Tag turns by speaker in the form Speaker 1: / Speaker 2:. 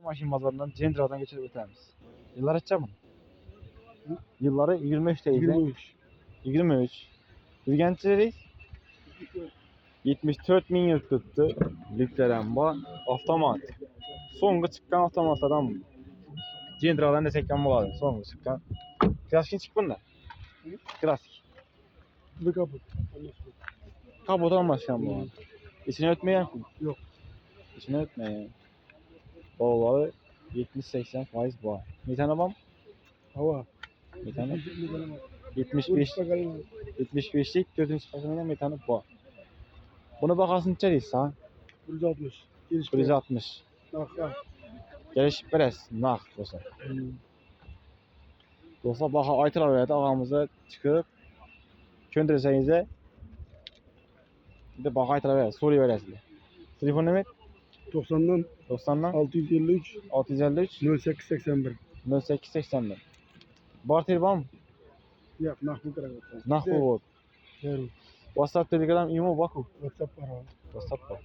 Speaker 1: Maşin pazarından Cendra'dan geçirip ötemiz. Yıllar açacak mı? Yılları 23 değil. 23. Biz gençleriyiz. 74 bin yıl tuttu. Lükleren bu. Avtomat. Songa çıkan avtomatlardan bu. Cendra'dan destekten bu aldım. Songa çıkan. Klasik çıkmadı da. Klasik.
Speaker 2: Bu kapı.
Speaker 1: Kapotan başkan bu. İçine ötmeyen mi?
Speaker 2: Yok.
Speaker 1: İçine ötmeyen. Ovalı 70-80 faiz bu. Bir tane bam.
Speaker 2: Hava.
Speaker 1: Bir tane. 75.
Speaker 2: Burç bakalım.
Speaker 1: 75'lik 4. sırasından bir tane bu. Bunu bakasın içeriyiz ha.
Speaker 2: 160. Giriş.
Speaker 1: 160.
Speaker 2: Nakla.
Speaker 1: Geliş beres. Nak olsa. Dostlar baxa Aytır verdi ağamıza çıkıp köndürsenize bir de baxa Aytır verdi. Soruyu verəsiniz. Telefon nömrə
Speaker 2: 90'dan
Speaker 1: 90'dan
Speaker 2: 653
Speaker 1: 653
Speaker 2: 0881.
Speaker 1: 0881. Bar telefon
Speaker 2: Yok, naklı karakotta.
Speaker 1: Nahvu.
Speaker 2: Evet.
Speaker 1: WhatsApp, Telegram, imo baku.
Speaker 2: WhatsApp var abi.
Speaker 1: WhatsApp var.